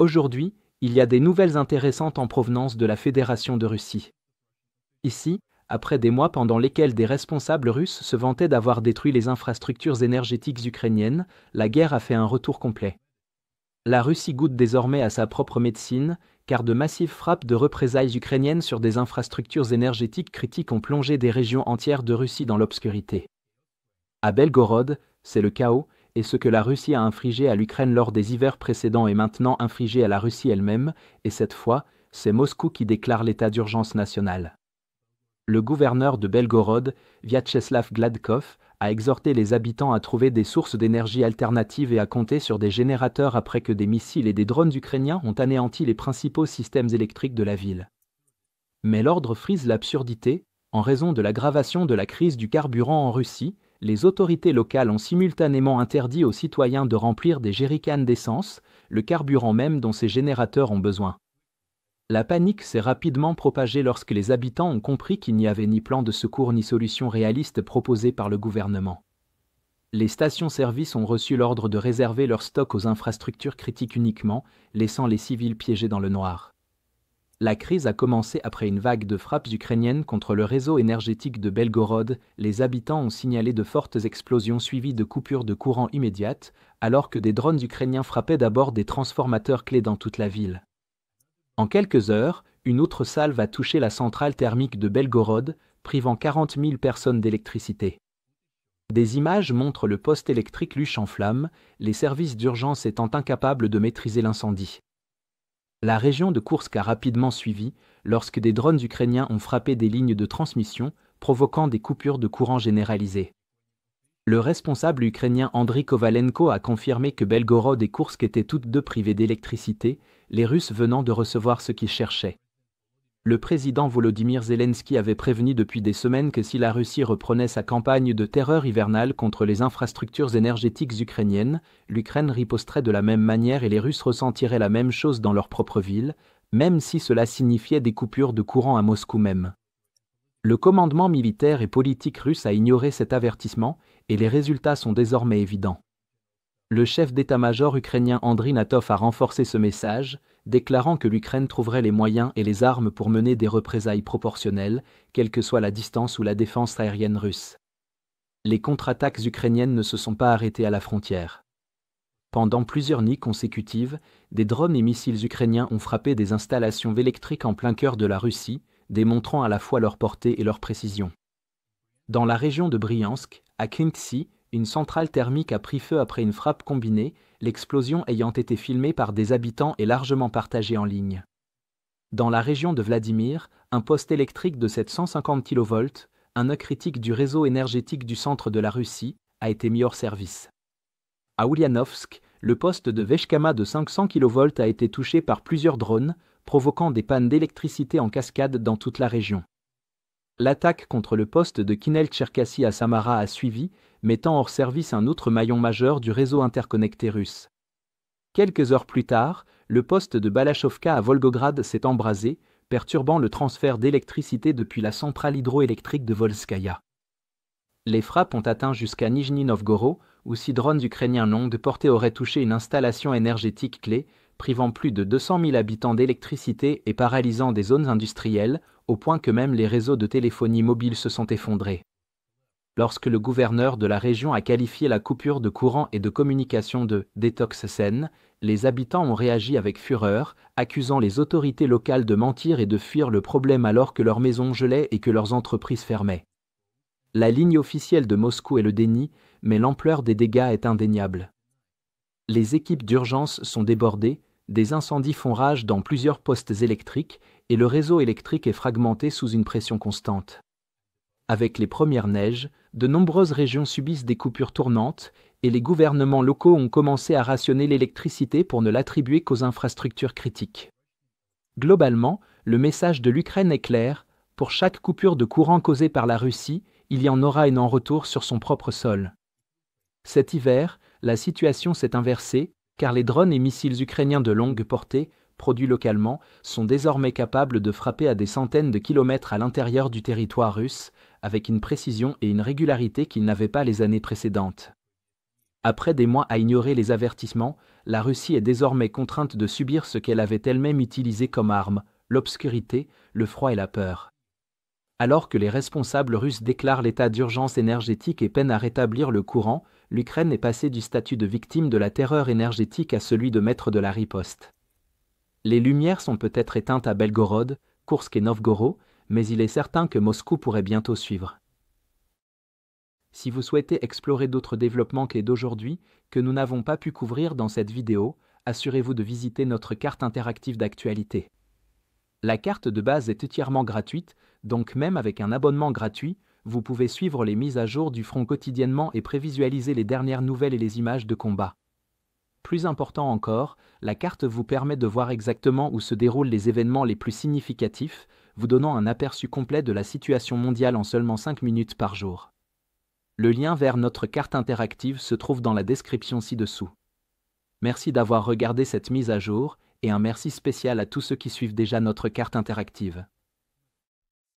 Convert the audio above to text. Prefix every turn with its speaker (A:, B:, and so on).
A: Aujourd'hui, il y a des nouvelles intéressantes en provenance de la Fédération de Russie. Ici, après des mois pendant lesquels des responsables russes se vantaient d'avoir détruit les infrastructures énergétiques ukrainiennes, la guerre a fait un retour complet. La Russie goûte désormais à sa propre médecine, car de massives frappes de représailles ukrainiennes sur des infrastructures énergétiques critiques ont plongé des régions entières de Russie dans l'obscurité. À Belgorod, c'est le chaos, et ce que la Russie a infligé à l'Ukraine lors des hivers précédents est maintenant infligé à la Russie elle-même, et cette fois, c'est Moscou qui déclare l'état d'urgence national. Le gouverneur de Belgorod, Vyacheslav Gladkov, a exhorté les habitants à trouver des sources d'énergie alternatives et à compter sur des générateurs après que des missiles et des drones ukrainiens ont anéanti les principaux systèmes électriques de la ville. Mais l'ordre frise l'absurdité. En raison de l'aggravation de la crise du carburant en Russie, les autorités locales ont simultanément interdit aux citoyens de remplir des jerrycans d'essence, le carburant même dont ces générateurs ont besoin. La panique s'est rapidement propagée lorsque les habitants ont compris qu'il n'y avait ni plan de secours ni solution réaliste proposée par le gouvernement. Les stations-service ont reçu l'ordre de réserver leur stock aux infrastructures critiques uniquement, laissant les civils piégés dans le noir. La crise a commencé après une vague de frappes ukrainiennes contre le réseau énergétique de Belgorod. Les habitants ont signalé de fortes explosions suivies de coupures de courant immédiates, alors que des drones ukrainiens frappaient d'abord des transformateurs clés dans toute la ville. En quelques heures, une autre salve a touché la centrale thermique de Belgorod, privant 40 000 personnes d'électricité. Des images montrent le poste électrique luche en flammes, les services d'urgence étant incapables de maîtriser l'incendie. La région de Koursk a rapidement suivi, lorsque des drones ukrainiens ont frappé des lignes de transmission, provoquant des coupures de courant généralisées. Le responsable ukrainien Andriy Kovalenko a confirmé que Belgorod et Koursk étaient toutes deux privées d'électricité, les Russes venant de recevoir ce qu'ils cherchaient. Le président Volodymyr Zelensky avait prévenu depuis des semaines que si la Russie reprenait sa campagne de terreur hivernale contre les infrastructures énergétiques ukrainiennes, l'Ukraine riposterait de la même manière et les Russes ressentiraient la même chose dans leur propre ville, même si cela signifiait des coupures de courant à Moscou même. Le commandement militaire et politique russe a ignoré cet avertissement, et les résultats sont désormais évidents. Le chef d'état-major ukrainien Andriy Natov a renforcé ce message, déclarant que l'Ukraine trouverait les moyens et les armes pour mener des représailles proportionnelles, quelle que soit la distance ou la défense aérienne russe. Les contre-attaques ukrainiennes ne se sont pas arrêtées à la frontière. Pendant plusieurs nuits consécutives, des drones et missiles ukrainiens ont frappé des installations électriques en plein cœur de la Russie, démontrant à la fois leur portée et leur précision. Dans la région de Bryansk, à Khintsy, une centrale thermique a pris feu après une frappe combinée, l'explosion ayant été filmée par des habitants et largement partagée en ligne. Dans la région de Vladimir, un poste électrique de 750 kV, un nœud critique du réseau énergétique du centre de la Russie, a été mis hors service. À Ulyanovsk, le poste de Veshkama de 500 kV a été touché par plusieurs drones, provoquant des pannes d'électricité en cascade dans toute la région. L'attaque contre le poste de Kinel-Tcherkassy à Samara a suivi, mettant hors service un autre maillon majeur du réseau interconnecté russe. Quelques heures plus tard, le poste de Balachovka à Volgograd s'est embrasé, perturbant le transfert d'électricité depuis la centrale hydroélectrique de Volskaya. Les frappes ont atteint jusqu'à Nijni Novgorod, où 6 drones ukrainiens longue portée auraient touché une installation énergétique clé, privant plus de 200 000 habitants d'électricité et paralysant des zones industrielles, au point que même les réseaux de téléphonie mobile se sont effondrés. Lorsque le gouverneur de la région a qualifié la coupure de courant et de communication de « détox saine », les habitants ont réagi avec fureur, accusant les autorités locales de mentir et de fuir le problème alors que leurs maisons gelaient et que leurs entreprises fermaient. La ligne officielle de Moscou est le déni, mais l'ampleur des dégâts est indéniable. Les équipes d'urgence sont débordées, des incendies font rage dans plusieurs postes électriques et le réseau électrique est fragmenté sous une pression constante. Avec les premières neiges, de nombreuses régions subissent des coupures tournantes et les gouvernements locaux ont commencé à rationner l'électricité pour ne l'attribuer qu'aux infrastructures critiques. Globalement, le message de l'Ukraine est clair, pour chaque coupure de courant causée par la Russie, il y en aura une en retour sur son propre sol. Cet hiver, la situation s'est inversée, car les drones et missiles ukrainiens de longue portée, produits localement, sont désormais capables de frapper à des centaines de kilomètres à l'intérieur du territoire russe, avec une précision et une régularité qu'ils n'avaient pas les années précédentes. Après des mois à ignorer les avertissements, la Russie est désormais contrainte de subir ce qu'elle avait elle-même utilisé comme arme, l'obscurité, le froid et la peur. Alors que les responsables russes déclarent l'état d'urgence énergétique et peinent à rétablir le courant, l'Ukraine est passée du statut de victime de la terreur énergétique à celui de maître de la riposte. Les lumières sont peut-être éteintes à Belgorod, Koursk et Novgorod, mais il est certain que Moscou pourrait bientôt suivre. Si vous souhaitez explorer d'autres développements clés d'aujourd'hui, que nous n'avons pas pu couvrir dans cette vidéo, assurez-vous de visiter notre carte interactive d'actualité. La carte de base est entièrement gratuite, donc même avec un abonnement gratuit, vous pouvez suivre les mises à jour du front quotidiennement et prévisualiser les dernières nouvelles et les images de combat. Plus important encore, la carte vous permet de voir exactement où se déroulent les événements les plus significatifs, vous donnant un aperçu complet de la situation mondiale en seulement 5 minutes par jour. Le lien vers notre carte interactive se trouve dans la description ci-dessous. Merci d'avoir regardé cette mise à jour, et un merci spécial à tous ceux qui suivent déjà notre carte interactive.